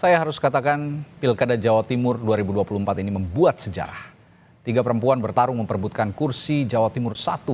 Saya harus katakan Pilkada Jawa Timur 2024 ini membuat sejarah. 3 perempuan bertarung memperebutkan kursi Jawa Timur 1,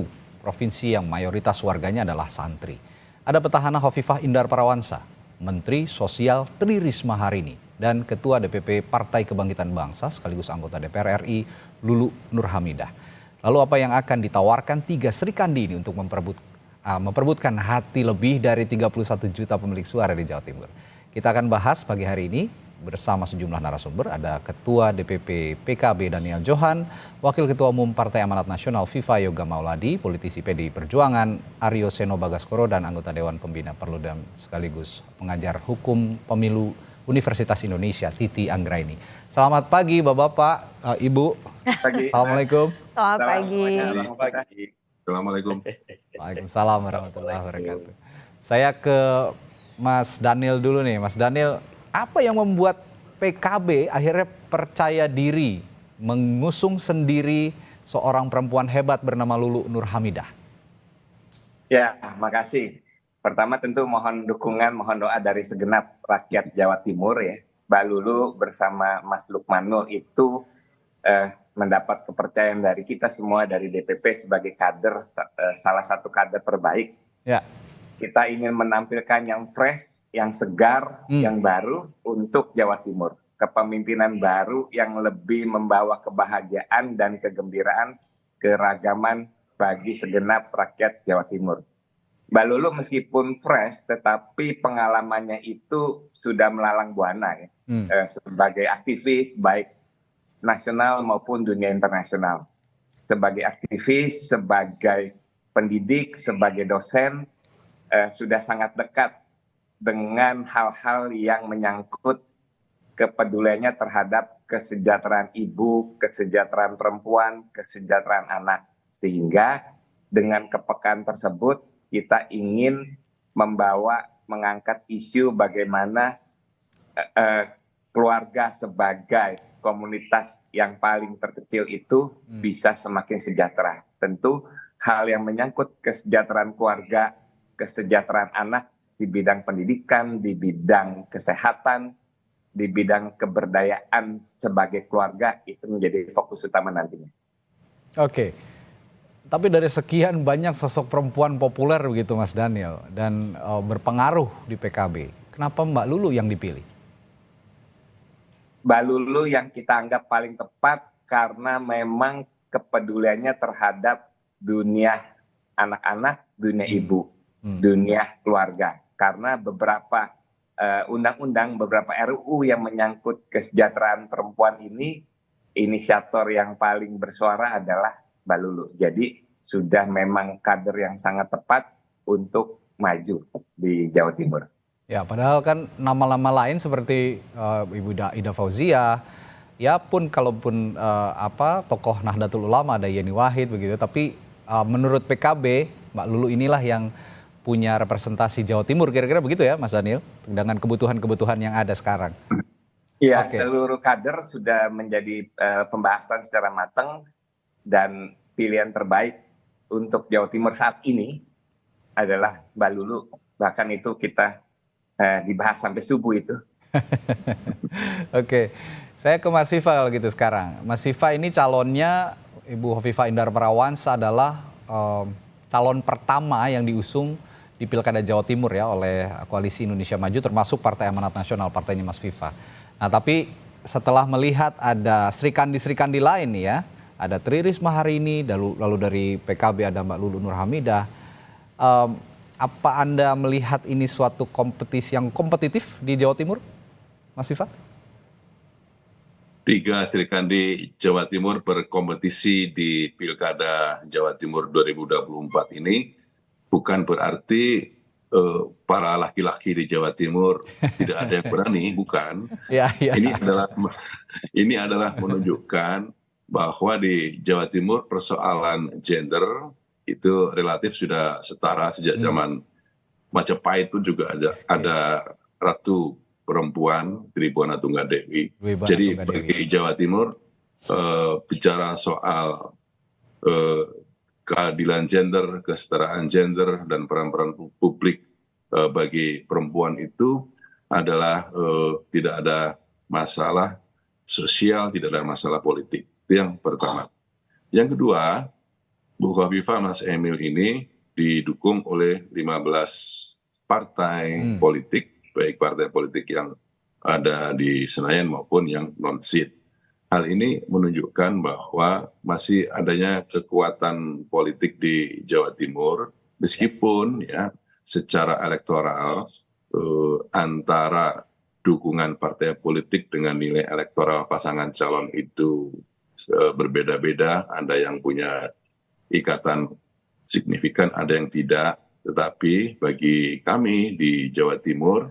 provinsi yang mayoritas warganya adalah santri. Ada petahana Hovifah Indar Parawansa, Menteri Sosial Tri Risma Harini, dan Ketua DPP Partai Kebangkitan Bangsa sekaligus anggota DPR RI Lulu Nur Hamidah. Lalu apa yang akan ditawarkan 3 Srikandi ini untuk memperebutkan hati lebih dari 31 juta pemilik suara di Jawa Timur? Kita akan bahas pagi hari ini bersama sejumlah narasumber. Ada Ketua DPP PKB Daniel Johan, Wakil Ketua Umum Partai Amanat Nasional Viva Yoga Mauladi, politisi PDI Perjuangan Aryo Seno Bagaskoro, dan anggota Dewan Pembina Perludem sekaligus pengajar hukum pemilu Universitas Indonesia Titi Anggraini. Selamat pagi Bapak-bapak, Ibu. Pagi. Assalamualaikum. Selamat pagi. Assalamualaikum. Waalaikumsalam warahmatullahi wabarakatuh. Saya ke Mas Daniel dulu nih. Mas Daniel, apa yang membuat PKB akhirnya percaya diri mengusung sendiri seorang perempuan hebat bernama Lulu Nur Hamidah? Ya, makasih. Pertama tentu mohon dukungan, mohon doa dari segenap rakyat Jawa Timur ya. Mbak Lulu bersama Mas Lukmanul itu mendapat kepercayaan dari kita semua dari DPP sebagai kader, salah satu kader terbaik. Ya. Kita ingin menampilkan yang fresh, yang segar, yang baru untuk Jawa Timur. Kepemimpinan baru yang lebih membawa kebahagiaan dan kegembiraan, keragaman bagi segenap rakyat Jawa Timur. Mbak Lulu meskipun fresh, tetapi pengalamannya itu sudah melalang buana ya. Sebagai aktivis, baik nasional maupun dunia internasional. Sebagai aktivis, sebagai pendidik, sebagai dosen, sudah sangat dekat dengan hal-hal yang menyangkut kepeduliannya terhadap kesejahteraan ibu, kesejahteraan perempuan, kesejahteraan anak. Sehingga dengan kepekaan tersebut kita ingin mengangkat isu bagaimana keluarga sebagai komunitas yang paling terkecil itu bisa semakin sejahtera. Tentu hal yang menyangkut kesejahteraan keluarga, kesejahteraan anak di bidang pendidikan, di bidang kesehatan, di bidang keberdayaan sebagai keluarga itu menjadi fokus utama nantinya. Oke, tapi dari sekian banyak sosok perempuan populer begitu Mas Daniel dan berpengaruh di PKB, kenapa Mbak Lulu yang dipilih? Mbak Lulu yang kita anggap paling tepat karena memang kepeduliannya terhadap dunia anak-anak, dunia ibu. Dunia keluarga, karena beberapa undang-undang, beberapa RUU yang menyangkut kesejahteraan perempuan ini, inisiator yang paling bersuara adalah Mbak Lulu. Jadi sudah memang kader yang sangat tepat untuk maju di Jawa Timur. Ya, padahal kan nama-nama lain seperti Ibu Ida Fauzia, ya pun kalaupun tokoh Nahdlatul Ulama ada Yeni Wahid begitu, tapi menurut PKB Mbak Lulu inilah yang punya representasi Jawa Timur, kira-kira begitu ya Mas Daniel, dengan kebutuhan-kebutuhan yang ada sekarang. Iya, seluruh kader sudah menjadi pembahasan secara matang dan pilihan terbaik untuk Jawa Timur saat ini adalah Mbak Lulu. Bahkan itu kita dibahas sampai subuh itu. Oke, saya ke Mas Viva kalau gitu sekarang. Mas Viva ini calonnya Ibu Hovifah Indar Parawansa adalah calon pertama yang diusung di Pilkada Jawa Timur ya oleh Koalisi Indonesia Maju termasuk Partai Amanat Nasional, partainya Mas Viva. Nah tapi setelah melihat ada Srikandi lain nih ya, ada Tri Risma Harini, lalu dari PKB ada Mbak Lulu Nur Hamidah. Apa Anda melihat ini suatu kompetisi yang kompetitif di Jawa Timur, Mas Viva? 3 Srikandi Jawa Timur berkompetisi di Pilkada Jawa Timur 2024 ini bukan berarti para laki-laki di Jawa Timur tidak ada yang berani, bukan. Ya. Ini adalah menunjukkan bahwa di Jawa Timur persoalan gender itu relatif sudah setara sejak zaman Majapahit pun juga ada ratu perempuan Tribuana Tunggadewi. Jadi bagi Jawa Timur bicara soal keadilan gender, kesetaraan gender dan peran-peran publik bagi perempuan itu adalah tidak ada masalah sosial, tidak ada masalah politik. Itu yang pertama. Yang kedua, Bu Khofifah Mas Emil ini didukung oleh 15 partai politik, baik partai politik yang ada di Senayan maupun yang non-SID. Hal ini menunjukkan bahwa masih adanya kekuatan politik di Jawa Timur, meskipun ya secara elektoral antara dukungan partai politik dengan nilai elektoral pasangan calon itu berbeda-beda. Ada yang punya ikatan signifikan, ada yang tidak. Tetapi bagi kami di Jawa Timur,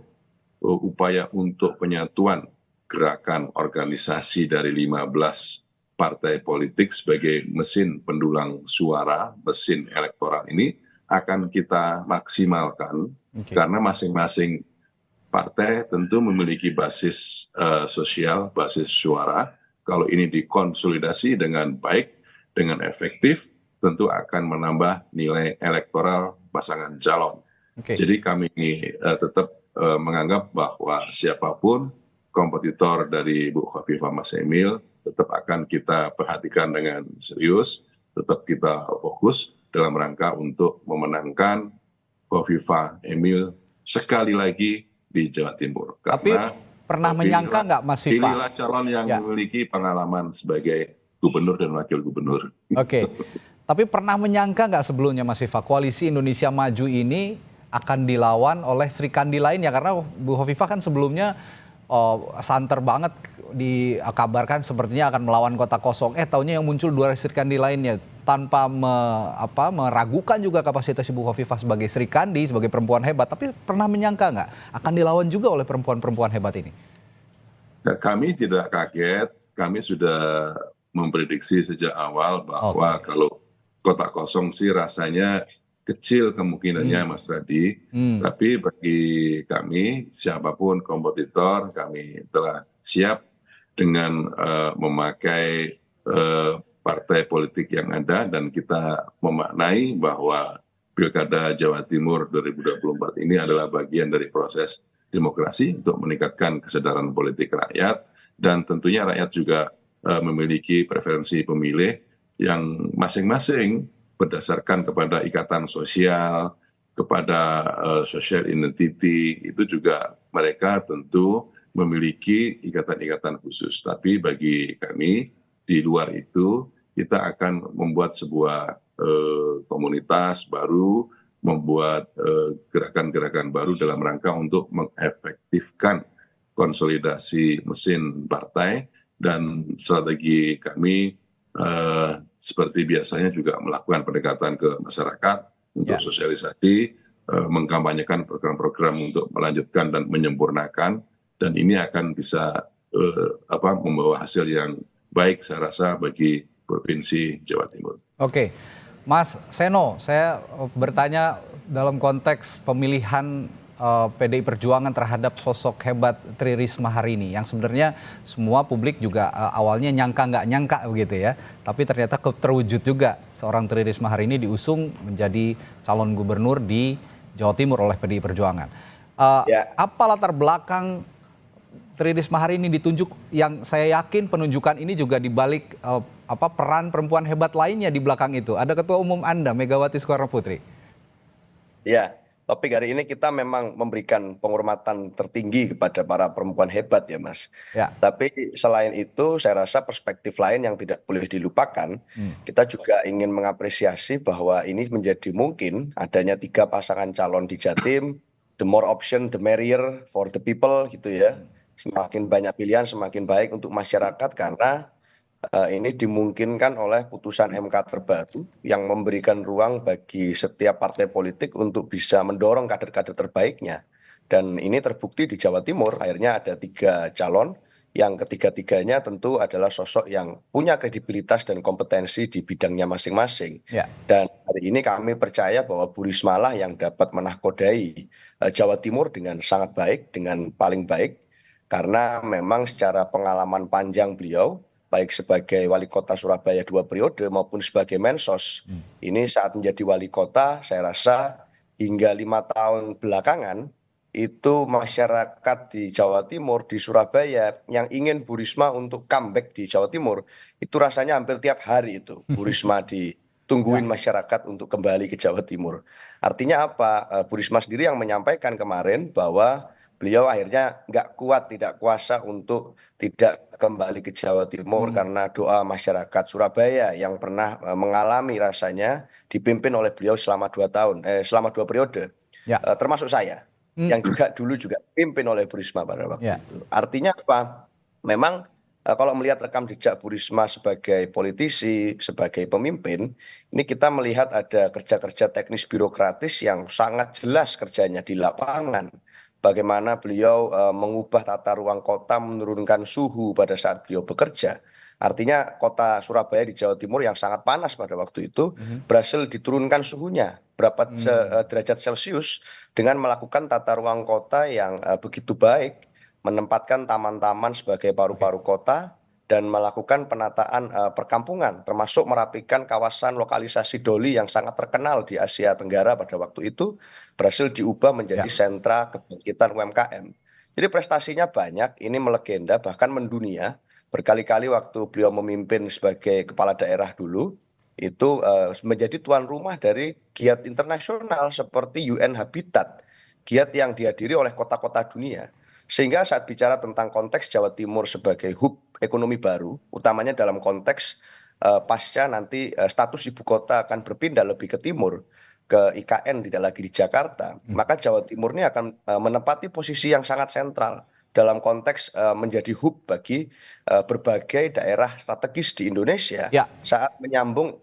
upaya untuk penyatuan gerakan organisasi dari 15 partai politik sebagai mesin pendulang suara, mesin elektoral ini akan kita maksimalkan. Karena masing-masing partai tentu memiliki basis sosial, basis suara. Kalau ini dikonsolidasi dengan baik, dengan efektif, tentu akan menambah nilai elektoral pasangan calon. Jadi kami tetap menganggap bahwa siapapun kompetitor dari Bu Khofifah Mas Emil tetap akan kita perhatikan dengan serius, tetap kita fokus dalam rangka untuk memenangkan Khofifah Emil sekali lagi di Jawa Timur. Tapi pernah menyangka nggak Mas Viva? Pilihlah calon yang memiliki pengalaman sebagai gubernur dan wakil gubernur. Tapi pernah menyangka nggak sebelumnya Mas Viva, koalisi Indonesia Maju ini akan dilawan oleh Sri Kandi lainnya? Karena Bu Khofifah kan sebelumnya santer banget dikabarkan sepertinya akan melawan Kota Kosong. Taunya yang muncul dua Sri Kandi lainnya tanpa meragukan juga kapasitas Ibu Khofifah sebagai Sri Kandi, sebagai perempuan hebat. Tapi pernah menyangka nggak akan dilawan juga oleh perempuan-perempuan hebat ini? Kami tidak kaget, kami sudah memprediksi sejak awal bahwa kalau Kota Kosong sih rasanya kecil kemungkinannya Mas Radi, tapi bagi kami siapapun kompetitor kami telah siap dengan memakai partai politik yang ada, dan kita memaknai bahwa Pilkada Jawa Timur 2024 ini adalah bagian dari proses demokrasi untuk meningkatkan kesadaran politik rakyat, dan tentunya rakyat juga memiliki preferensi pemilih yang masing-masing berdasarkan kepada ikatan sosial, kepada social identity, itu juga mereka tentu memiliki ikatan-ikatan khusus. Tapi bagi kami di luar itu, kita akan membuat sebuah komunitas baru, membuat gerakan-gerakan baru dalam rangka untuk mengefektifkan konsolidasi mesin partai, dan strategi kami seperti biasanya juga melakukan pendekatan ke masyarakat untuk sosialisasi, mengkampanyekan program-program untuk melanjutkan dan menyempurnakan, dan ini akan bisa membawa hasil yang baik saya rasa bagi Provinsi Jawa Timur. Mas Seno, saya bertanya dalam konteks pemilihan PDI Perjuangan terhadap sosok hebat Tri Risma hari ini, yang sebenarnya semua publik juga awalnya nyangka nggak nyangka begitu ya, tapi ternyata terwujud juga seorang Tri Risma hari ini diusung menjadi calon gubernur di Jawa Timur oleh PDI Perjuangan. Apa latar belakang Tri Risma hari ini ditunjuk, yang saya yakin penunjukan ini juga dibalik peran perempuan hebat lainnya di belakang itu? Ada Ketua Umum Anda, Megawati Soekarno Putri. Ya, topik hari ini kita memang memberikan penghormatan tertinggi kepada para perempuan hebat ya Mas. Tapi selain itu saya rasa perspektif lain yang tidak boleh dilupakan, kita juga ingin mengapresiasi bahwa ini menjadi mungkin adanya 3 pasangan calon di Jatim, the more option the merrier for the people gitu ya. Semakin banyak pilihan semakin baik untuk masyarakat, karena ini dimungkinkan oleh putusan MK terbaru yang memberikan ruang bagi setiap partai politik untuk bisa mendorong kader-kader terbaiknya. Dan ini terbukti di Jawa Timur, akhirnya ada 3 calon yang ketiga-tiganya tentu adalah sosok yang punya kredibilitas dan kompetensi di bidangnya masing-masing. Dan hari ini kami percaya bahwa Bu Risma lah yang dapat menahkodai Jawa Timur dengan sangat baik, dengan paling baik, karena memang secara pengalaman panjang beliau, baik sebagai wali kota Surabaya 2 periode maupun sebagai Mensos, ini saat menjadi wali kota saya rasa hingga 5 tahun belakangan itu masyarakat di Jawa Timur, di Surabaya yang ingin Bu Risma untuk comeback di Jawa Timur, itu rasanya hampir tiap hari itu Bu Risma ditungguin masyarakat untuk kembali ke Jawa Timur. Artinya apa? Bu Risma sendiri yang menyampaikan kemarin bahwa beliau akhirnya nggak kuat, tidak kuasa untuk tidak kembali ke Jawa Timur karena doa masyarakat Surabaya yang pernah mengalami rasanya dipimpin oleh beliau selama 2 tahun, selama 2 periode, termasuk saya yang juga dulu juga dipimpin oleh Bu Risma pada waktu itu. Artinya apa? Memang kalau melihat rekam jejak Bu Risma sebagai politisi, sebagai pemimpin, ini kita melihat ada kerja-kerja teknis birokratis yang sangat jelas kerjanya di lapangan. Bagaimana beliau mengubah tata ruang kota, menurunkan suhu pada saat beliau bekerja. Artinya kota Surabaya di Jawa Timur yang sangat panas pada waktu itu berhasil diturunkan suhunya berapa derajat Celcius dengan melakukan tata ruang kota yang begitu baik, menempatkan taman-taman sebagai paru-paru kota dan melakukan penataan perkampungan, termasuk merapikan kawasan lokalisasi Doli yang sangat terkenal di Asia Tenggara pada waktu itu, berhasil diubah menjadi sentra kebangkitan UMKM. Jadi prestasinya banyak, ini melegenda bahkan mendunia. Berkali-kali waktu beliau memimpin sebagai kepala daerah dulu, itu menjadi tuan rumah dari giat internasional seperti UN Habitat, giat yang dihadiri oleh kota-kota dunia. Sehingga saat bicara tentang konteks Jawa Timur sebagai hub ekonomi baru, utamanya dalam konteks pasca nanti status ibu kota akan berpindah lebih ke timur, ke IKN tidak lagi di Jakarta, maka Jawa Timur ini akan menempati posisi yang sangat sentral dalam konteks menjadi hub bagi berbagai daerah strategis di Indonesia saat menyambung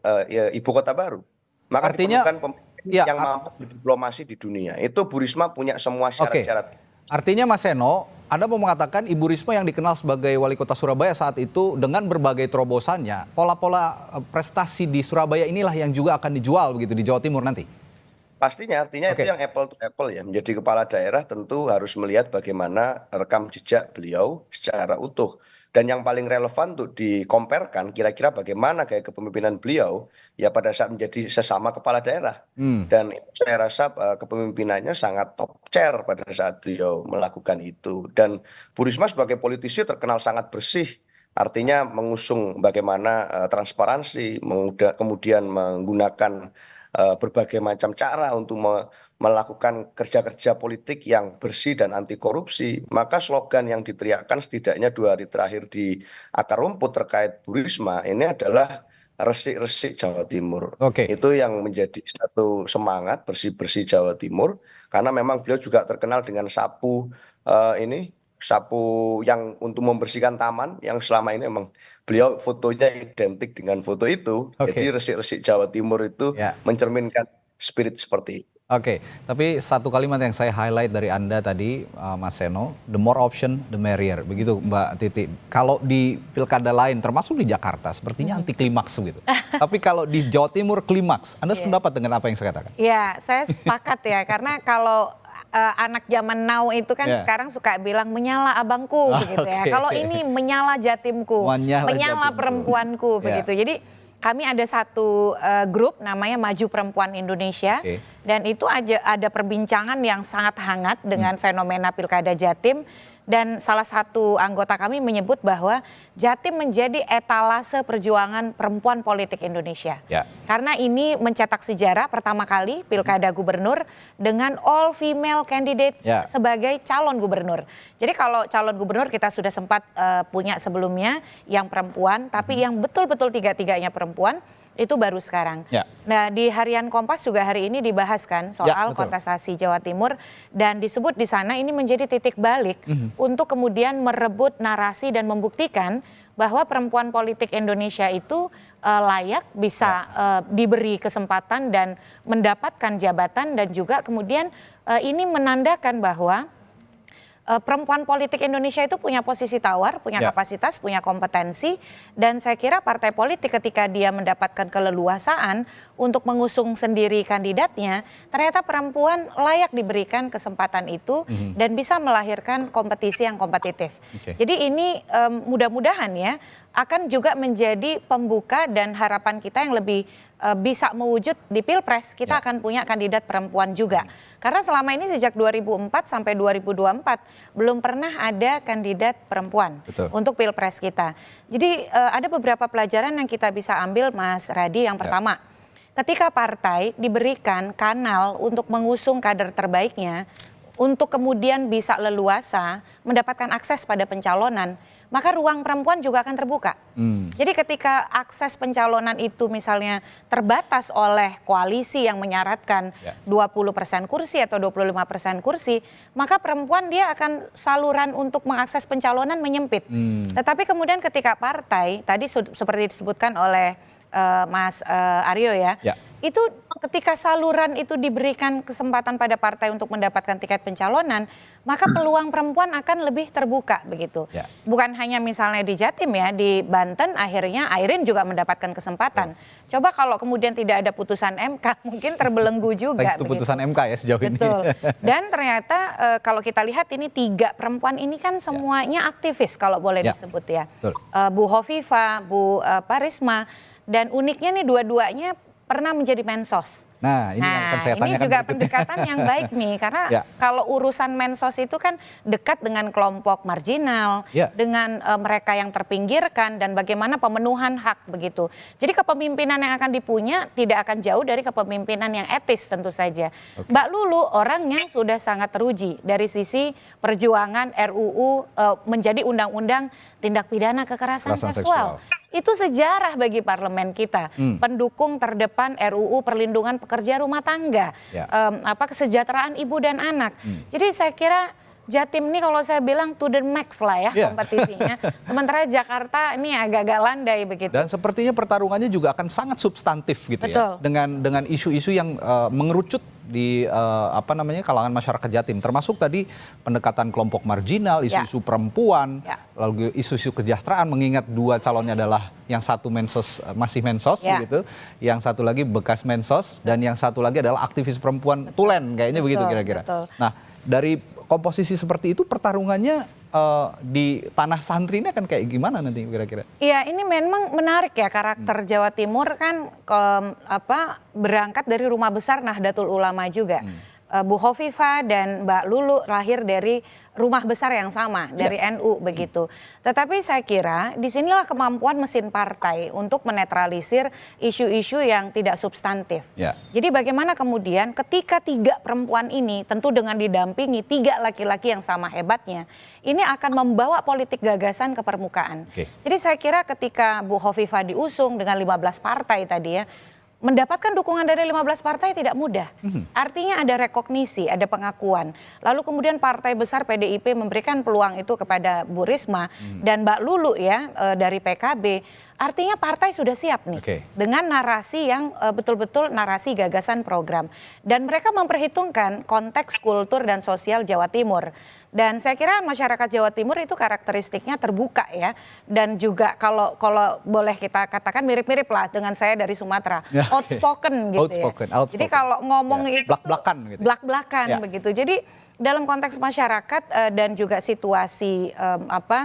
ibu kota baru. Maka diperlukan pemimpin yang mampu berdiplomasi di dunia. Itu Bu Risma punya semua syarat-syarat. Artinya Mas Seno, Anda mau mengatakan Ibu Risma yang dikenal sebagai wali kota Surabaya saat itu dengan berbagai terobosannya, pola-pola prestasi di Surabaya inilah yang juga akan dijual begitu di Jawa Timur nanti? Pastinya, artinya itu yang apple to apple ya. Menjadi kepala daerah tentu harus melihat bagaimana rekam jejak beliau secara utuh. Dan yang paling relevan untuk dikomparkan kira-kira bagaimana gaya kepemimpinan beliau ya pada saat menjadi sesama kepala daerah. Dan saya rasa kepemimpinannya sangat top chair pada saat beliau melakukan itu. Dan Bu Risma sebagai politisi terkenal sangat bersih. Artinya mengusung bagaimana transparansi, kemudian menggunakan berbagai macam cara untuk melakukan kerja-kerja politik yang bersih dan anti korupsi. Maka slogan yang diteriakkan setidaknya 2 hari terakhir di akar rumput terkait Bu Risma ini adalah resik-resik Jawa Timur. Itu yang menjadi satu semangat bersih-bersih Jawa Timur, karena memang beliau juga terkenal dengan sapu sapu yang untuk membersihkan taman yang selama ini memang beliau fotonya identik dengan foto itu. Jadi resik-resik Jawa Timur itu mencerminkan spirit seperti itu. Tapi satu kalimat yang saya highlight dari Anda tadi, Mas Seno, the more option, the merrier. Begitu Mbak Titi. Kalau di pilkada lain, termasuk di Jakarta, sepertinya anti klimaks begitu. Tapi kalau di Jawa Timur klimaks, Anda sependapat dengan apa yang saya katakan? Ya, saya sepakat ya, karena kalau anak zaman now itu kan sekarang suka bilang menyala abangku begitu ya. Kalau ini menyala jatimku, menyala perempuanku begitu. Jadi kami ada satu grup namanya Maju Perempuan Indonesia dan itu ada perbincangan yang sangat hangat dengan fenomena Pilkada Jatim. Dan salah satu anggota kami menyebut bahwa Jatim menjadi etalase perjuangan perempuan politik Indonesia. Karena ini mencetak sejarah pertama kali Pilkada Gubernur dengan all female candidate sebagai calon gubernur. Jadi kalau calon gubernur kita sudah sempat punya sebelumnya yang perempuan, tapi yang betul-betul tiga-tiganya perempuan. Itu baru sekarang. Nah, di Harian Kompas juga hari ini dibahas kan soal kontestasi Jawa Timur dan disebut di sana ini menjadi titik balik untuk kemudian merebut narasi dan membuktikan bahwa perempuan politik Indonesia itu layak bisa diberi kesempatan dan mendapatkan jabatan dan juga kemudian ini menandakan bahwa perempuan politik Indonesia itu punya posisi tawar, punya kapasitas, punya kompetensi, dan saya kira partai politik ketika dia mendapatkan keleluasaan untuk mengusung sendiri kandidatnya, ternyata perempuan layak diberikan kesempatan itu dan bisa melahirkan kompetisi yang kompetitif. Jadi ini mudah-mudahan ya akan juga menjadi pembuka dan harapan kita yang lebih bisa mewujud di Pilpres, kita akan punya kandidat perempuan juga. Karena selama ini sejak 2004 sampai 2024 belum pernah ada kandidat perempuan untuk Pilpres kita. Jadi ada beberapa pelajaran yang kita bisa ambil, Mas Radi. Yang pertama, ketika partai diberikan kanal untuk mengusung kader terbaiknya, untuk kemudian bisa leluasa mendapatkan akses pada pencalonan, maka ruang perempuan juga akan terbuka. Jadi ketika akses pencalonan itu misalnya terbatas oleh koalisi yang menyaratkan 20% kursi atau 25% kursi, maka perempuan dia akan saluran untuk mengakses pencalonan menyempit. Tetapi kemudian ketika partai, tadi seperti disebutkan oleh Mas Aryo ya, itu ketika saluran itu diberikan kesempatan pada partai untuk mendapatkan tiket pencalonan, maka peluang perempuan akan lebih terbuka begitu. Bukan hanya misalnya di Jatim ya, di Banten akhirnya Airin juga mendapatkan kesempatan. Coba kalau kemudian tidak ada putusan MK, mungkin terbelenggu juga. Teks putusan MK ya sejauh ini. Dan ternyata kalau kita lihat ini 3 perempuan ini kan semuanya aktivis kalau boleh disebut ya. Bu Hovifah, Bu Risma, dan uniknya nih dua-duanya pernah menjadi mensos. Nah, ini yang akan saya tanyakan. Ini juga pendekatan yang baik nih, karena kalau urusan mensos itu kan dekat dengan kelompok marginal, dengan mereka yang terpinggirkan, dan bagaimana pemenuhan hak begitu. Jadi kepemimpinan yang akan dipunya tidak akan jauh dari kepemimpinan yang etis tentu saja. Mbak Lulu orangnya sudah sangat teruji dari sisi perjuangan RUU menjadi undang-undang tindak pidana kekerasan seksual. Itu sejarah bagi parlemen kita. Pendukung terdepan RUU perlindungan pekerja rumah tangga, kesejahteraan ibu dan anak. Jadi saya kira Jatim ini kalau saya bilang to the max lah ya kompetisinya. Sementara Jakarta ini agak-agak landai begitu. Dan sepertinya pertarungannya juga akan sangat substantif gitu ya. Dengan isu-isu yang mengerucut di kalangan masyarakat Jatim, termasuk tadi pendekatan kelompok marginal, isu-isu perempuan, lalu isu-isu kesejahteraan, mengingat 2 calonnya adalah yang satu masih mensos gitu, yang satu lagi bekas mensos, dan yang satu lagi adalah aktivis perempuan tulen kayaknya begitu kira-kira. Nah, dari komposisi seperti itu pertarungannya di tanah santri ini akan kayak gimana nanti kira-kira? Iya, ini memang menarik ya, karakter Jawa Timur kan berangkat dari rumah besar Nahdlatul Ulama juga. Bu Hovifah dan Mbak Lulu lahir dari rumah besar yang sama, dari NU begitu. Tetapi saya kira disinilah kemampuan mesin partai untuk menetralisir isu-isu yang tidak substantif. Jadi bagaimana kemudian ketika 3 perempuan ini tentu dengan didampingi 3 laki-laki yang sama hebatnya, ini akan membawa politik gagasan ke permukaan. Jadi saya kira ketika Bu Hovifah diusung dengan 15 partai tadi ya, mendapatkan dukungan dari 15 partai tidak mudah. Artinya ada rekognisi, ada pengakuan. Lalu kemudian partai besar PDIP memberikan peluang itu kepada Bu Risma dan Mbak Lulu ya dari PKB. Artinya partai sudah siap nih dengan narasi yang betul-betul narasi gagasan program. Dan mereka memperhitungkan konteks kultur dan sosial Jawa Timur. Dan saya kira masyarakat Jawa Timur itu karakteristiknya terbuka ya. Dan juga kalau boleh kita katakan mirip-mirip lah dengan saya dari Sumatera. Outspoken gitu ya. Jadi kalau ngomong itu blak-blakan gitu. Blak-blakan begitu. Jadi dalam konteks masyarakat dan juga situasi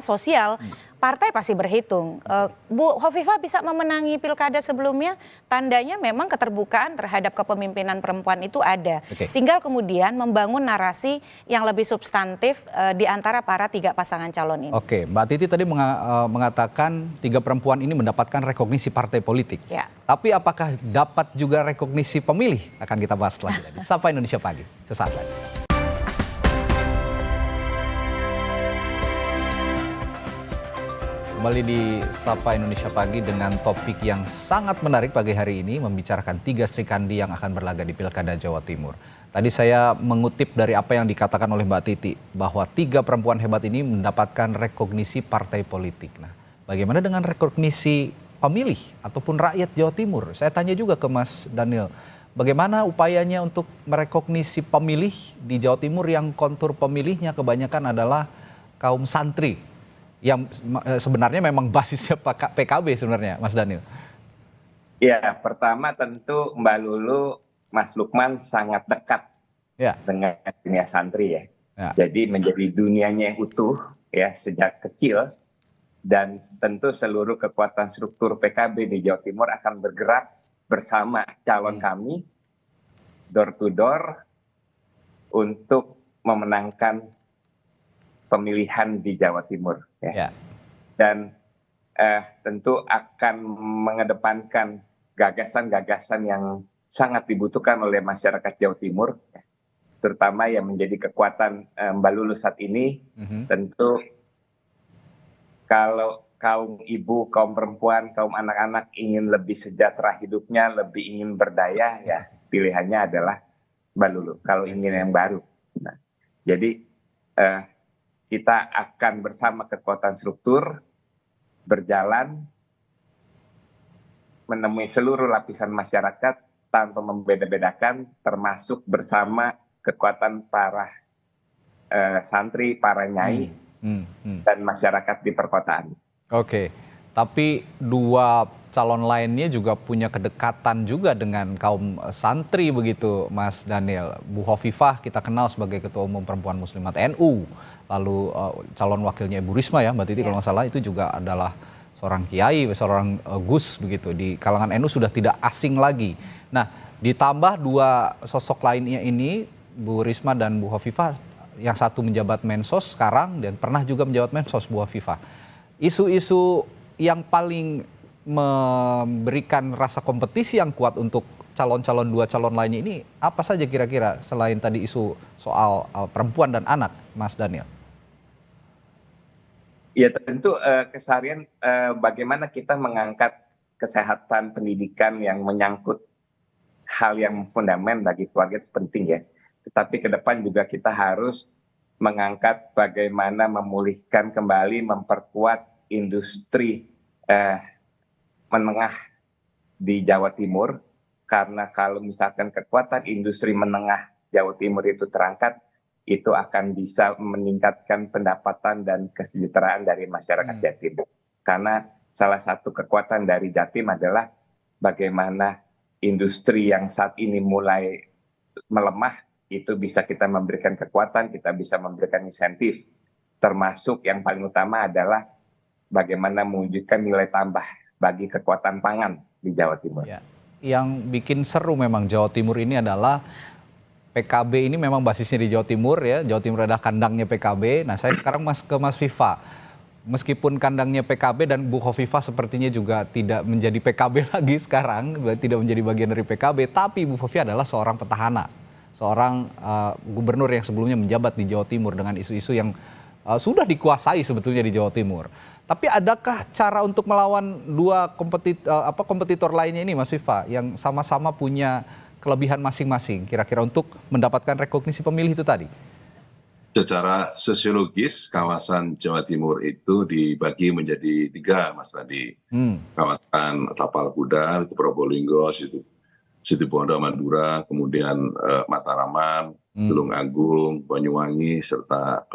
sosial, partai pasti berhitung. Bu Hovifah bisa memenangi pilkada sebelumnya, tandanya memang keterbukaan terhadap kepemimpinan perempuan itu ada. Tinggal kemudian membangun narasi yang lebih substantif di antara para 3 pasangan calon ini. Mbak Titi tadi mengatakan 3 perempuan ini mendapatkan rekognisi partai politik. Tapi apakah dapat juga rekognisi pemilih? Akan kita bahas selanjutnya di Sapa Indonesia Pagi. Sesaat lagi. Kembali di Sapa Indonesia Pagi dengan topik yang sangat menarik pagi hari ini, membicarakan 3 Sri Kandi yang akan berlaga di Pilkada Jawa Timur. Tadi saya mengutip dari apa yang dikatakan oleh Mbak Titi, bahwa 3 perempuan hebat ini mendapatkan rekognisi partai politik. Nah, bagaimana dengan rekognisi pemilih ataupun rakyat Jawa Timur? Saya tanya juga ke Mas Daniel, bagaimana upayanya untuk merekognisi pemilih di Jawa Timur yang kontur pemilihnya kebanyakan adalah kaum santri, yang sebenarnya memang basisnya PKB sebenarnya, Mas Daniel? Ya, pertama tentu Mbak Lulu, Mas Lukman sangat dekat dengan dunia santri ya. Jadi menjadi dunianya yang utuh ya sejak kecil, dan tentu seluruh kekuatan struktur PKB di Jawa Timur akan bergerak bersama calon kami door to door untuk memenangkan pemilihan di Jawa Timur. Ya. Dan tentu akan mengedepankan gagasan-gagasan yang sangat dibutuhkan oleh masyarakat Jawa Timur, terutama yang menjadi kekuatan Mbak Lulu saat ini. Tentu kalau kaum ibu, kaum perempuan, kaum anak-anak ingin lebih sejahtera hidupnya, lebih ingin berdaya, ya pilihannya adalah Mbak Lulu. Kalau ingin yang baru. Nah, jadi kita akan bersama kekuatan struktur berjalan menemui seluruh lapisan masyarakat tanpa membeda-bedakan, termasuk bersama kekuatan para santri, para nyai, dan masyarakat di perkotaan. Oke, tapi dua calon lainnya juga punya kedekatan juga dengan kaum santri begitu, Mas Daniel. Bu Hovifah kita kenal sebagai Ketua Umum Perempuan Muslimat NU, lalu calon wakilnya Ibu Risma ya, Mbak Titi kalau nggak salah itu juga adalah seorang kiai, seorang gus begitu. Di kalangan NU sudah tidak asing lagi. Nah, ditambah dua sosok lainnya ini, Bu Risma dan Bu Hovifah, yang satu menjabat Mensos sekarang dan pernah juga menjabat Mensos, Bu Hovifah. Isu-isu yang paling memberikan rasa kompetisi yang kuat untuk dua calon lainnya ini apa saja kira-kira selain tadi isu soal perempuan dan anak, Mas Daniel? Ya tentu keseharian bagaimana kita mengangkat kesehatan pendidikan yang menyangkut hal yang fundamental bagi keluarga itu penting ya. Tetapi ke depan juga kita harus mengangkat bagaimana memulihkan kembali, memperkuat industri menengah di Jawa Timur. Karena kalau misalkan kekuatan industri menengah Jawa Timur itu terangkat, itu akan bisa meningkatkan pendapatan dan kesejahteraan dari masyarakat Jatim. Karena salah satu kekuatan dari Jatim adalah bagaimana industri yang saat ini mulai melemah, itu bisa kita memberikan kekuatan, kita bisa memberikan insentif. Termasuk yang paling utama adalah bagaimana mewujudkan nilai tambah bagi kekuatan pangan di Jawa Timur. Ya. Yang bikin seru memang Jawa Timur ini adalah PKB ini memang basisnya di Jawa Timur ya. Jawa Timur adalah kandangnya PKB. Nah, saya sekarang ke Mas Viva. Meskipun kandangnya PKB dan Bu Hovifah sepertinya juga tidak menjadi PKB lagi sekarang, tidak menjadi bagian dari PKB, tapi Bu Hovifah adalah seorang petahana, seorang gubernur yang sebelumnya menjabat di Jawa Timur dengan isu-isu yang sudah dikuasai sebetulnya di Jawa Timur. Tapi adakah cara untuk melawan dua kompetitor lainnya ini, Mas Viva, yang sama-sama punya kelebihan masing-masing kira-kira untuk mendapatkan rekognisi pemilih itu tadi? Secara sosiologis kawasan Jawa Timur itu dibagi menjadi 3, Mas Radi. Kawasan Tapal Kuda, itu Probolinggo, Situbondo, Madura, kemudian Mataraman, Tulung Agung, Banyuwangi, serta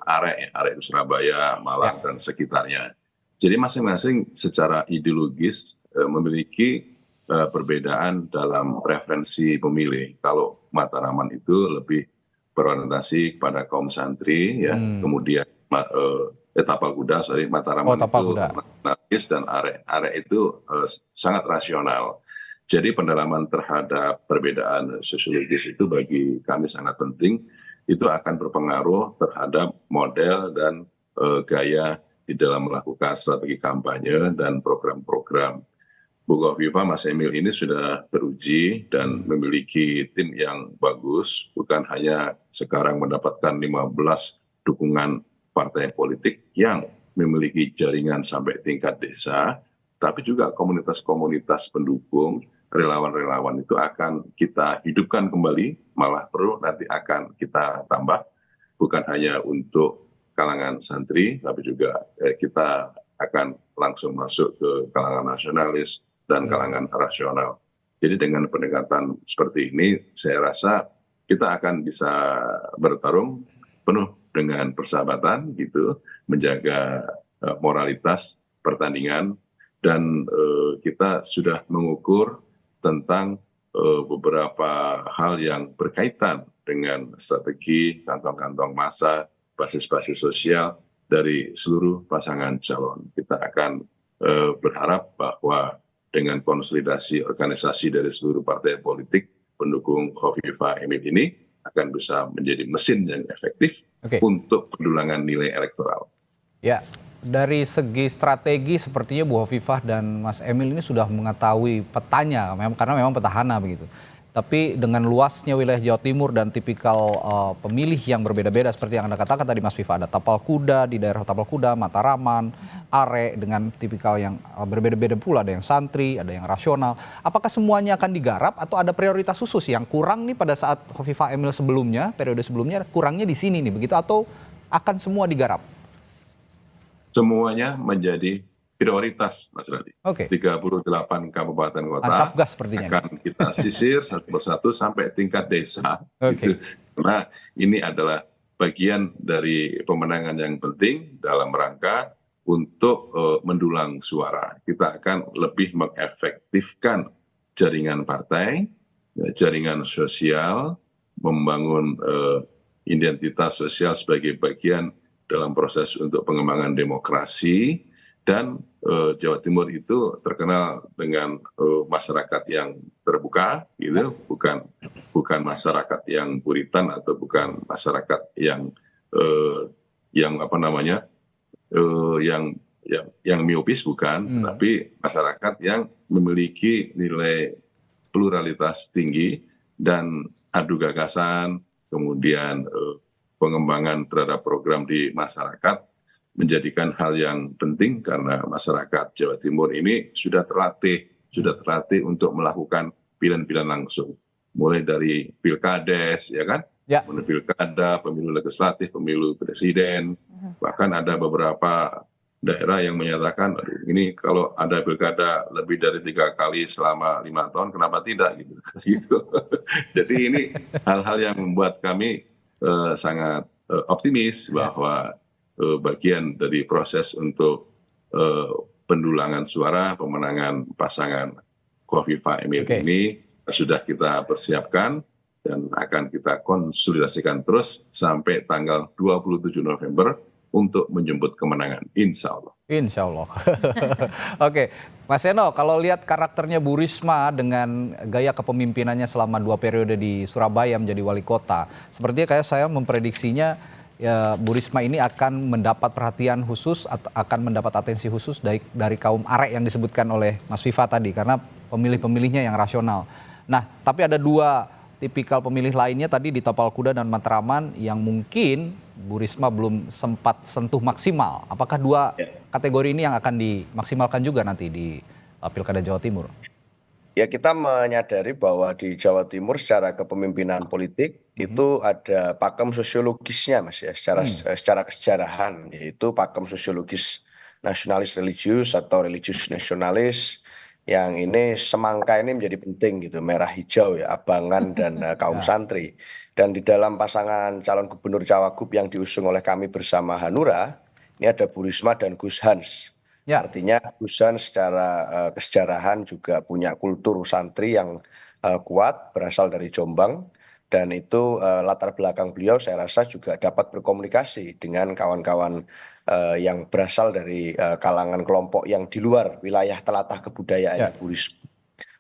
Arek itu Surabaya, Malang, dan sekitarnya. Jadi masing-masing secara ideologis memiliki perbedaan dalam preferensi pemilih. Kalau Mataraman itu lebih berorientasi kepada kaum santri, ya. Kemudian Tapal Kuda, Mataraman itu nasionalis, dan Arek itu sangat rasional. Jadi pendalaman terhadap perbedaan sosiologis itu bagi kami sangat penting. Itu akan berpengaruh terhadap model dan gaya di dalam melakukan strategi kampanye dan program-program. Bu Hovifah, Mas Emil ini sudah teruji dan memiliki tim yang bagus. Bukan hanya sekarang mendapatkan 15 dukungan partai politik yang memiliki jaringan sampai tingkat desa, tapi juga komunitas-komunitas pendukung, relawan-relawan itu akan kita hidupkan kembali, malah perlu nanti akan kita tambah, bukan hanya untuk kalangan santri, tapi juga kita akan langsung masuk ke kalangan nasionalis dan kalangan rasional. Jadi dengan pendekatan seperti ini, saya rasa kita akan bisa bertarung penuh dengan persahabatan, gitu, menjaga moralitas pertandingan, dan kita sudah mengukur tentang beberapa hal yang berkaitan dengan strategi kantong-kantong massa, basis-basis sosial dari seluruh pasangan calon. Kita akan berharap bahwa dengan konsolidasi organisasi dari seluruh partai politik pendukung Khofifah Emil ini akan bisa menjadi mesin yang efektif untuk pendulangan nilai elektoral. Ya, dari segi strategi sepertinya Bu Khofifah dan Mas Emil ini sudah mengetahui petanya, karena memang petahana begitu. Tapi dengan luasnya wilayah Jawa Timur dan tipikal pemilih yang berbeda-beda seperti yang Anda katakan tadi Mas Viva, ada Tapal Kuda di daerah Tapal Kuda, Mataraman, Are dengan tipikal yang berbeda-beda pula, ada yang santri, ada yang rasional. Apakah semuanya akan digarap atau ada prioritas khusus yang kurang nih pada saat Khofifah Emil sebelumnya, periode sebelumnya kurangnya di sini nih begitu atau akan semua digarap? Semuanya menjadi prioritas, Mas Radi. 38 kabupaten kota akan kita sisir satu persatu sampai tingkat desa. Gitu. Karena ini adalah bagian dari pemenangan yang penting dalam rangka untuk mendulang suara. Kita akan lebih mengefektifkan jaringan partai, jaringan sosial, membangun identitas sosial sebagai bagian dalam proses untuk pengembangan demokrasi. Dan Jawa Timur itu terkenal dengan masyarakat yang terbuka, gitu, bukan masyarakat yang puritan atau bukan masyarakat yang yang miopis, bukan, tapi masyarakat yang memiliki nilai pluralitas tinggi dan adu gagasan, kemudian pengembangan terhadap program di masyarakat. Menjadikan hal yang penting karena masyarakat Jawa Timur ini sudah terlatih untuk melakukan pilihan-pilihan langsung, mulai dari pilkades, ya kan, pilkada, pemilu legislatif, pemilu presiden, bahkan ada beberapa daerah yang menyatakan, aduh, ini kalau ada pilkada lebih dari 3 kali selama 5 tahun, kenapa tidak gitu. Jadi ini hal-hal yang membuat kami sangat optimis bahwa bagian dari proses untuk pendulangan suara pemenangan pasangan Khofifah Emil ini sudah kita persiapkan dan akan kita konsolidasikan terus sampai tanggal 27 November untuk menjemput kemenangan, insya Allah. Insya Allah. Oke, Mas Seno, kalau lihat karakternya Bu Risma dengan gaya kepemimpinannya selama 2 periode di Surabaya menjadi wali kota, sepertinya kayak saya memprediksinya ya, Bu Risma ini akan mendapat perhatian khusus, akan mendapat atensi khusus dari kaum Are yang disebutkan oleh Mas Viva tadi, karena pemilih-pemilihnya yang rasional. Nah, tapi ada 2 tipikal pemilih lainnya tadi di Tapal Kuda dan Matraman yang mungkin Bu Risma belum sempat sentuh maksimal. Apakah 2 kategori ini yang akan dimaksimalkan juga nanti di Pilkada Jawa Timur? Ya, kita menyadari bahwa di Jawa Timur secara kepemimpinan politik itu ada pakem sosiologisnya, Mas, ya, secara kesejarahan, yaitu pakem sosiologis nasionalis religius atau religius nasionalis yang ini semangka ini menjadi penting gitu, merah hijau ya, abangan dan kaum santri. Dan di dalam pasangan calon gubernur cawagup yang diusung oleh kami bersama Hanura, ini ada Bu Risma dan Gus Hans. Artinya Gus Hans secara kesejarahan juga punya kultur santri yang kuat, berasal dari Jombang, dan itu latar belakang beliau saya rasa juga dapat berkomunikasi dengan kawan-kawan yang berasal dari kalangan kelompok yang di luar wilayah telatah kebudayaan Bu Risma.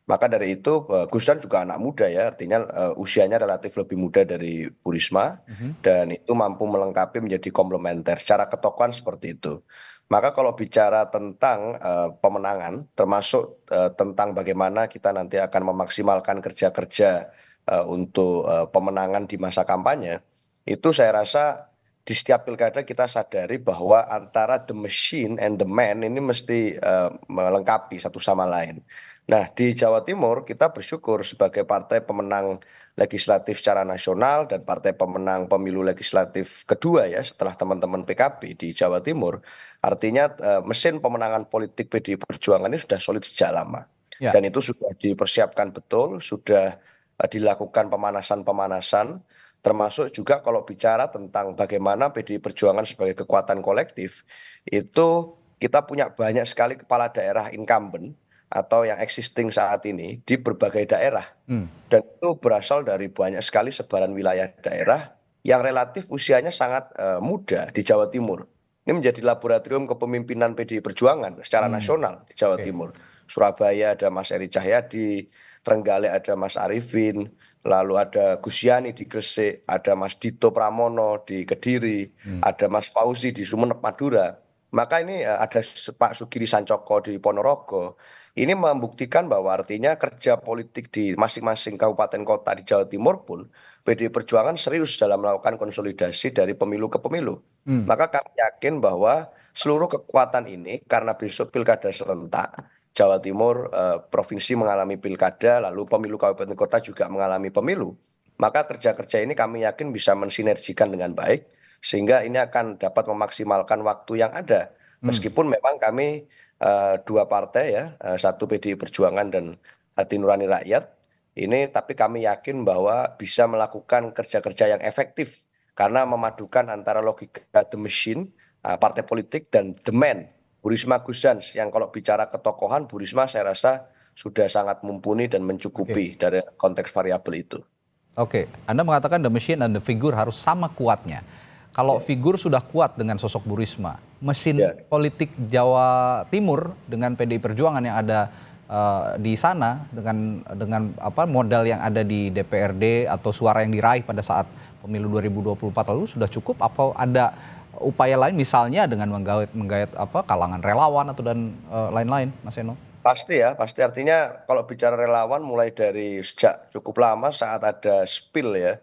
Maka dari itu Gus Hans juga anak muda ya, artinya usianya relatif lebih muda dari Bu Risma, dan itu mampu melengkapi menjadi komplementer secara ketokohan seperti itu. Maka kalau bicara tentang pemenangan, termasuk tentang bagaimana kita nanti akan memaksimalkan kerja-kerja untuk pemenangan di masa kampanye, itu saya rasa di setiap pilkada kita sadari bahwa antara the machine and the man ini mesti melengkapi satu sama lain. Nah, di Jawa Timur kita bersyukur sebagai partai pemenang legislatif secara nasional dan partai pemenang pemilu legislatif kedua ya setelah teman-teman PKB di Jawa Timur. Artinya mesin pemenangan politik PDI Perjuangan ini sudah solid sejak lama. Dan itu sudah dipersiapkan betul, sudah dilakukan pemanasan-pemanasan, termasuk juga kalau bicara tentang bagaimana PDI Perjuangan sebagai kekuatan kolektif, itu kita punya banyak sekali kepala daerah incumbent atau yang existing saat ini di berbagai daerah. Dan itu berasal dari banyak sekali sebaran wilayah daerah yang relatif usianya sangat muda di Jawa Timur. Ini menjadi laboratorium kepemimpinan PDI Perjuangan secara nasional di Jawa Timur. Surabaya ada Mas Eri Cahyadi, Trenggalek ada Mas Arifin, lalu ada Gus Yani di Gresik, ada Mas Dito Pramono di Kediri, ada Mas Fauzi di Sumeneb Madura. Maka ini ada Pak Sugiri Sancoko di Ponorogo. Ini membuktikan bahwa artinya kerja politik di masing-masing kabupaten kota di Jawa Timur pun PDI Perjuangan serius dalam melakukan konsolidasi dari pemilu ke pemilu. Maka kami yakin bahwa seluruh kekuatan ini karena besok pilkada serentak, Jawa Timur provinsi mengalami pilkada, lalu pemilu kabupaten kota juga mengalami pemilu. Maka kerja-kerja ini kami yakin bisa mensinergikan dengan baik, sehingga ini akan dapat memaksimalkan waktu yang ada. Meskipun memang kami dua partai ya, satu PDI Perjuangan dan Hati Nurani Rakyat, ini tapi kami yakin bahwa bisa melakukan kerja-kerja yang efektif karena memadukan antara logika the machine, partai politik, dan the man, Bu Risma Gusans, yang kalau bicara ketokohan Bu Risma saya rasa sudah sangat mumpuni dan mencukupi dari konteks variabel itu. Oke, Anda mengatakan the machine dan the figure harus sama kuatnya. Kalau figur sudah kuat dengan sosok Bu Risma, mesin politik Jawa Timur dengan PDI Perjuangan yang ada di sana dengan apa modal yang ada di DPRD atau suara yang diraih pada saat pemilu 2024 lalu sudah cukup? Apa ada upaya lain misalnya dengan menggait apa kalangan relawan atau dan lain-lain, Mas Eno? Pasti ya, pasti artinya kalau bicara relawan mulai dari sejak cukup lama saat ada spill ya,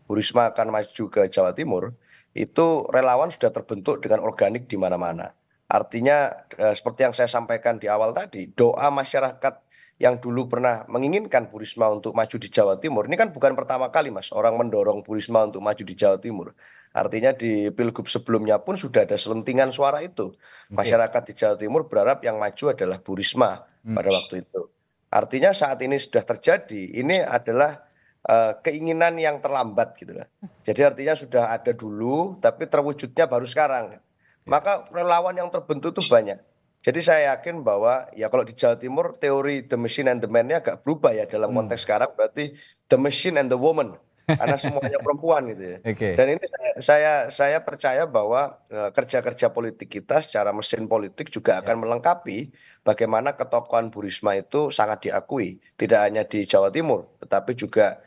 Bu Risma akan maju ke Jawa Timur, itu relawan sudah terbentuk dengan organik di mana-mana. Artinya seperti yang saya sampaikan di awal tadi, doa masyarakat yang dulu pernah menginginkan Bu Risma untuk maju di Jawa Timur, ini kan bukan pertama kali Mas, orang mendorong Bu Risma untuk maju di Jawa Timur. Artinya di pilgub sebelumnya pun sudah ada selentingan suara itu. Masyarakat di Jawa Timur berharap yang maju adalah Bu Risma pada waktu itu. Artinya saat ini sudah terjadi, ini adalah keinginan yang terlambat gitu lah. Jadi artinya sudah ada dulu tapi terwujudnya baru sekarang. Maka relawan yang terbentuk itu banyak. Jadi saya yakin bahwa ya kalau di Jawa Timur teori the machine and the man-nya agak berubah ya dalam konteks sekarang, berarti the machine and the woman. Karena semuanya perempuan gitu ya. Dan ini saya percaya bahwa kerja-kerja politik kita secara mesin politik juga akan melengkapi bagaimana ketokohan Bu Risma itu sangat diakui. Tidak hanya di Jawa Timur tetapi juga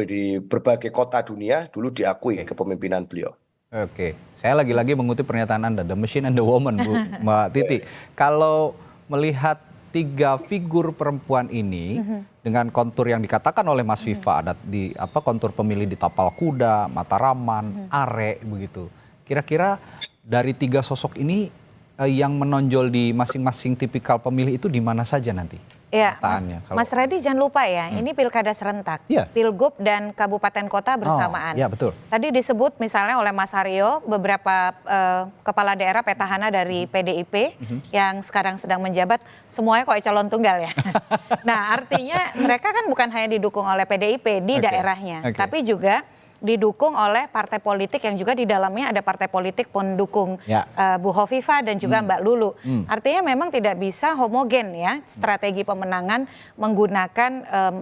di berbagai kota dunia dulu diakui kepemimpinan beliau. Oke, saya lagi-lagi mengutip pernyataan Anda, the machine and the woman, Bu Mbak Titi. Kalau melihat tiga figur perempuan ini dengan kontur yang dikatakan oleh Mas Viva, ada di apa kontur pemilih di Tapal Kuda, Mataraman, Are begitu. Kira-kira dari tiga sosok ini yang menonjol di masing-masing tipikal pemilih itu di mana saja nanti? Ya, Mas Radi jangan lupa ya, ini pilkada serentak, pilgub dan kabupaten kota bersamaan. Iya betul. Tadi disebut misalnya oleh Mas Haryo beberapa kepala daerah petahana dari PDIP yang sekarang sedang menjabat, semuanya kok calon tunggal ya. Nah artinya mereka kan bukan hanya didukung oleh PDIP di daerahnya, tapi juga didukung oleh partai politik yang juga di dalamnya ada partai politik pendukung Bu Hovifah dan juga Mbak Lulu. Artinya memang tidak bisa homogen ya strategi pemenangan menggunakan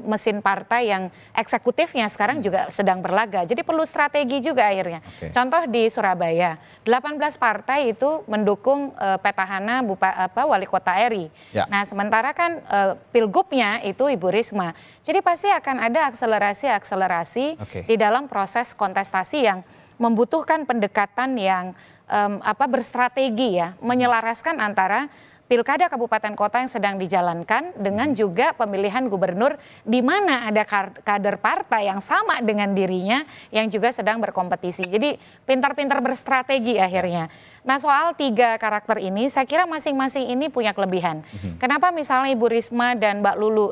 mesin partai yang eksekutifnya sekarang juga sedang berlaga. Jadi perlu strategi juga akhirnya. Contoh di Surabaya, 18 partai itu mendukung petahana Wali Kota Eri. Nah sementara kan pilgubnya itu Ibu Risma. Jadi pasti akan ada akselerasi di dalam proses kontestasi yang membutuhkan pendekatan yang berstrategi ya, menyelaraskan antara pilkada kabupaten kota yang sedang dijalankan dengan juga pemilihan gubernur di mana ada kader partai yang sama dengan dirinya yang juga sedang berkompetisi. Jadi pintar-pintar berstrategi akhirnya. Nah soal tiga karakter ini saya kira masing-masing ini punya kelebihan. Kenapa misalnya Ibu Risma dan Mbak Lulu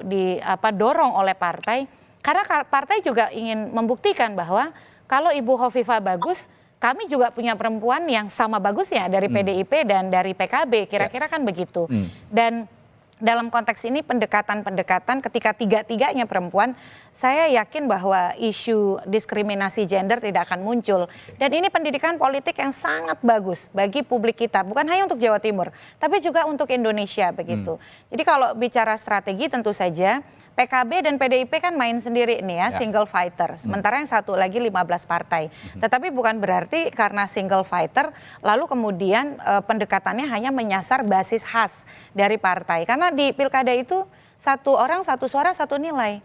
dorong oleh partai? Karena partai juga ingin membuktikan bahwa kalau Ibu Hovifah bagus, kami juga punya perempuan yang sama bagusnya dari PDIP dan dari PKB, kira-kira kan begitu. Dan dalam konteks ini pendekatan-pendekatan ketika tiga-tiganya perempuan, saya yakin bahwa isu diskriminasi gender tidak akan muncul. Dan ini pendidikan politik yang sangat bagus bagi publik kita, bukan hanya untuk Jawa Timur, tapi juga untuk Indonesia begitu. Jadi kalau bicara strategi tentu saja PKB dan PDIP kan main sendiri nih ya, single fighter. Sementara yang satu lagi 15 partai. Tetapi bukan berarti karena single fighter lalu kemudian pendekatannya hanya menyasar basis khas dari partai. Karena di pilkada itu satu orang, satu suara, satu nilai.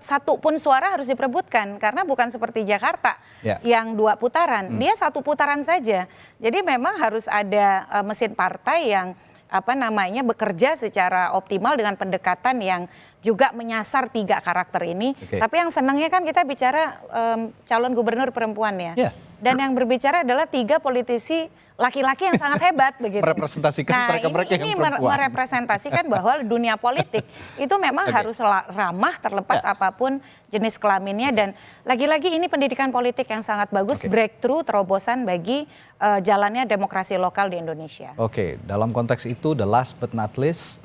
Satu pun suara harus diperebutkan karena bukan seperti Jakarta yang 2 putaran, dia 1 putaran saja. Jadi memang harus ada mesin partai yang bekerja secara optimal dengan pendekatan yang juga menyasar 3 karakter ini. Tapi yang senangnya kan kita bicara calon gubernur perempuan ya. Dan yang berbicara adalah 3 politisi laki-laki yang sangat hebat begitu. Merepresentasikan mereka-mereka yang perempuan. Merepresentasikan bahwa dunia politik itu memang harus ramah terlepas apapun jenis kelaminnya, dan lagi-lagi ini pendidikan politik yang sangat bagus, breakthrough, terobosan bagi jalannya demokrasi lokal di Indonesia. Dalam konteks itu the last but not least,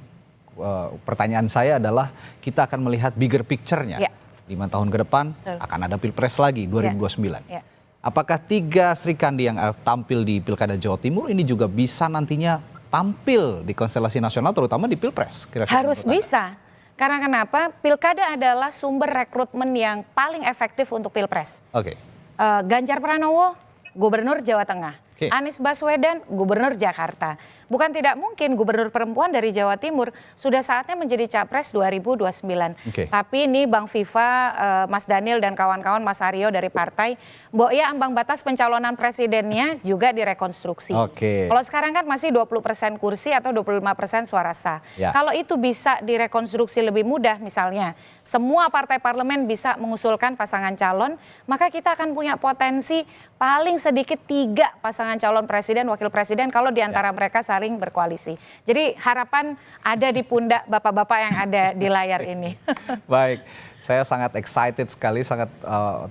pertanyaan saya adalah kita akan melihat bigger picture-nya. 5 tahun ke depan akan ada Pilpres lagi 2029. Apakah 3 Sri Kandi yang tampil di Pilkada Jawa Timur ini juga bisa nantinya tampil di konstelasi nasional terutama di Pilpres? Harus bisa. Karena kenapa? Pilkada adalah sumber rekrutmen yang paling efektif untuk Pilpres. Ganjar Pranowo, Gubernur Jawa Tengah. Anies Baswedan, Gubernur Jakarta. Bukan tidak mungkin gubernur perempuan dari Jawa Timur sudah saatnya menjadi capres 2029. Tapi ini Bang Viva, Mas Daniel dan kawan-kawan, Mas Aryo dari partai, mbok ya ambang batas pencalonan presidennya juga direkonstruksi. Kalau sekarang kan masih 20% kursi atau 25% suara sah. Kalau itu bisa direkonstruksi lebih mudah, misalnya semua partai parlemen bisa mengusulkan pasangan calon, maka kita akan punya potensi paling sedikit 3 pasangan calon presiden, wakil presiden kalau diantara mereka saling berkoalisi. Jadi harapan ada di pundak bapak-bapak yang ada di layar ini. Baik, saya sangat excited sekali, sangat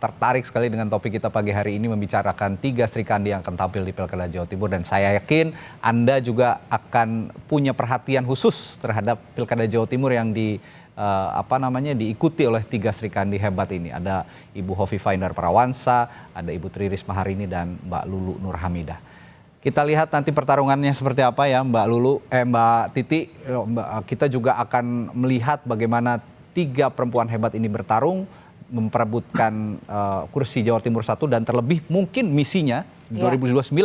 tertarik sekali dengan topik kita pagi hari ini, membicarakan 3 Sri Kandi yang akan tampil di Pilkada Jawa Timur, dan saya yakin Anda juga akan punya perhatian khusus terhadap Pilkada Jawa Timur yang diikuti oleh 3 Sri Kandi hebat ini. Ada Ibu Hovifah Indar Parawansa, ada Ibu Tri Risma Hari ini, dan Mbak Lulu Nur Hamidah. Kita lihat nanti pertarungannya seperti apa ya Mbak Titi. Kita juga akan melihat bagaimana 3 perempuan hebat ini bertarung memperebutkan kursi Jawa Timur 1, dan terlebih mungkin misinya 2029.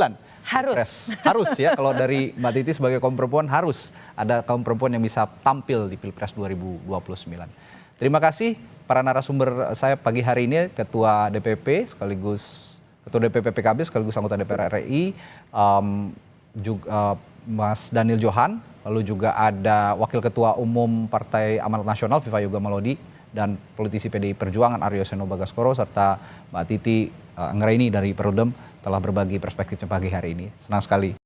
Harus ya, kalau dari Mbak Titi sebagai kaum perempuan harus ada kaum perempuan yang bisa tampil di Pilpres 2029. Terima kasih para narasumber saya pagi hari ini, Ketua DPP sekaligus Ketua DPP PKB sekaligus anggota DPR RI, juga Mas Daniel Johan, lalu juga ada Wakil Ketua Umum Partai Amanat Nasional Viva Yoga Malodi, dan politisi PDI Perjuangan Aryo Seno Bagaskoro, serta Mbak Titi Anggraini dari Perludem telah berbagi perspektifnya pagi hari ini. Senang sekali.